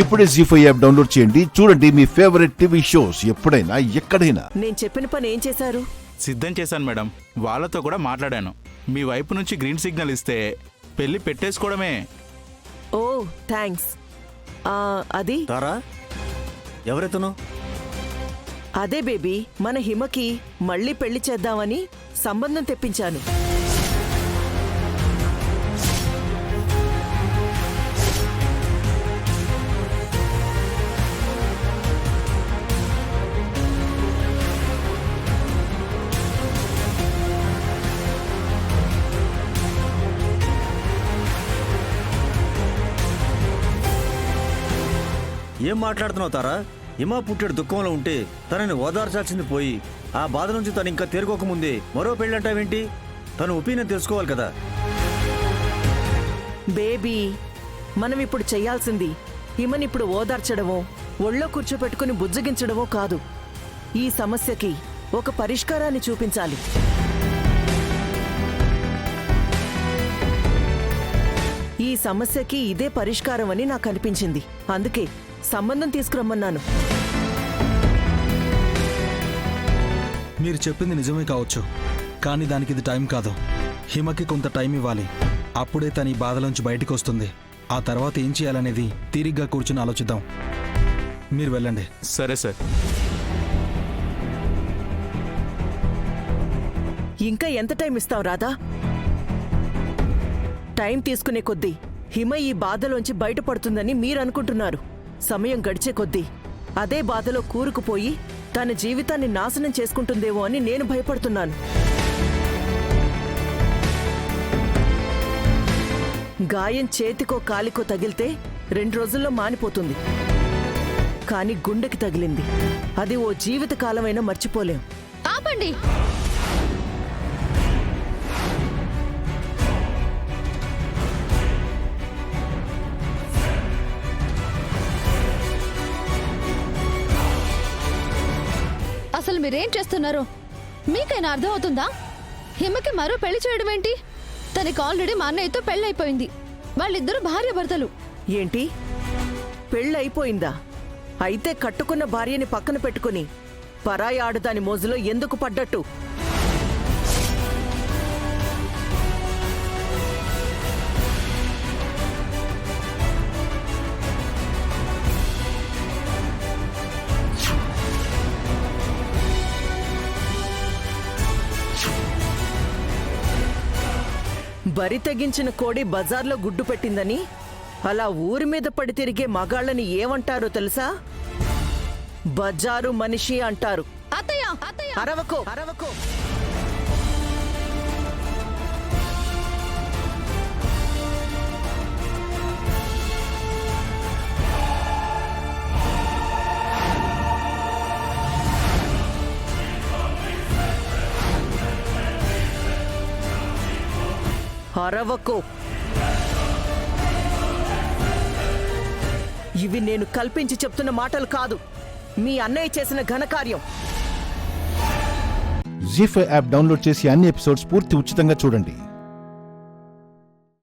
ఇప్పుడే జీ5 app download చేయండి. చూడండి మీ ఫేవరెట్ టీవీ షోస్ ఎప్పుడైనా ఎక్కడైనా. నేను చెప్పిన పని ఏం చేశారు? సిద్ధం చేశాను మేడం. వాళ్ళతో కూడా మాట్లాడాను. మీ వైపు నుంచి గ్రీన్ సిగ్నల్ ఇస్తే పెళ్లి పెట్టేసుకోవడమే. ఓ థ్యాంక్స్. అది తారా, ఎవరెతను? అదే బేబీ, మన హిమకి మళ్ళీ పెళ్లి చేద్దామని సంబంధం తెప్పించాను. ఏం మాట్లాడుతున్నావు తారా? హిమ పుట్టాడు దుఃఖంలో ఉంటే తనని ఓదార్చాల్సింది పోయి ఆ బాధ నుంచి తను ఇంకా తేరుకోకముందే మరో పెళ్ళంటావేంటి? తను ఒపీనియన్ తెలుసుకోవాలి కదా. బేబీ, మనం ఇప్పుడు చెయ్యాల్సింది హిమని ఇప్పుడు ఓదార్చడమో ఒళ్ళో కూర్చోపెట్టుకుని బుజ్జగించడమో కాదు. ఈ సమస్యకి ఒక పరిష్కారాన్ని చూపించాలి. ఈ సమస్యకి ఇదే పరిష్కారం అని నాకు అనిపించింది. అందుకే సంబంధం తీసుకురమ్మన్నాను. మీరు చెప్పింది నిజమే కావచ్చు, కానీ దానికి ఇది టైం కాదు. హిమకి కొంత టైం ఇవ్వాలి. అప్పుడే తన ఈ బాధలోంచి బయటికి వస్తుంది. ఆ తర్వాత ఏం చేయాలనేది తీరిగ్గా కూర్చుని ఆలోచిద్దాం. మీరు వెళ్ళండి. సరే సార్. ఇంకా ఎంత టైం ఇస్తావు రాధా? టైం తీసుకునే కొద్దీ హిమ ఈ బాధలోంచి బయటపడుతుందని మీరనుకుంటున్నారు. సమయం గడిచే కొద్దీ అదే బాధలో కూరుకుపోయి తన జీవితాన్ని నాశనం చేసుకుంటుందేమో అని నేను భయపడుతున్నాను. గాయం చేతికో కాలికో తగిలితే 2 రోజుల్లో మానిపోతుంది. కానీ గుండెకి తగిలింది, అది ఓ జీవితకాలమైనా మర్చిపోలేం. ఆపండి. అసలు మీరేం చేస్తున్నారో మీకైనా అర్థం అవుతుందా? హిమకి మరో పెళ్లి చేయడం ఏంటి? తనకి ఆల్రెడీ మా అన్నయ్యతో పెళ్ళైపోయింది. వాళ్ళిద్దరూ భార్య భర్తలు. ఏంటి, పెళ్ళైపోయిందా? అయితే కట్టుకున్న భార్యని పక్కన పెట్టుకుని పరాయి ఆడదాని మోజులో ఎందుకు పడ్డట్టు? బరి తెగించిన కోడి బజార్లో గుడ్డు పెట్టిందని అలా ఊరి మీద పడి తిరిగే మగాళ్ళని ఏమంటారో తెలుసా? బజారు మనిషి అంటారు. అత్తయ్య, అత్తయ్య, అరవకో, అరవకో. అరవకో. ఇవి నేను కల్పించి చెప్తున్న మాటలు కాదు, మీ అన్నయ్య చేసిన ఘనకార్యం. జీ5 యాప్ డౌన్లోడ్ చేసి అన్ని ఎపిసోడ్స్ పూర్తి ఉచితంగా చూడండి.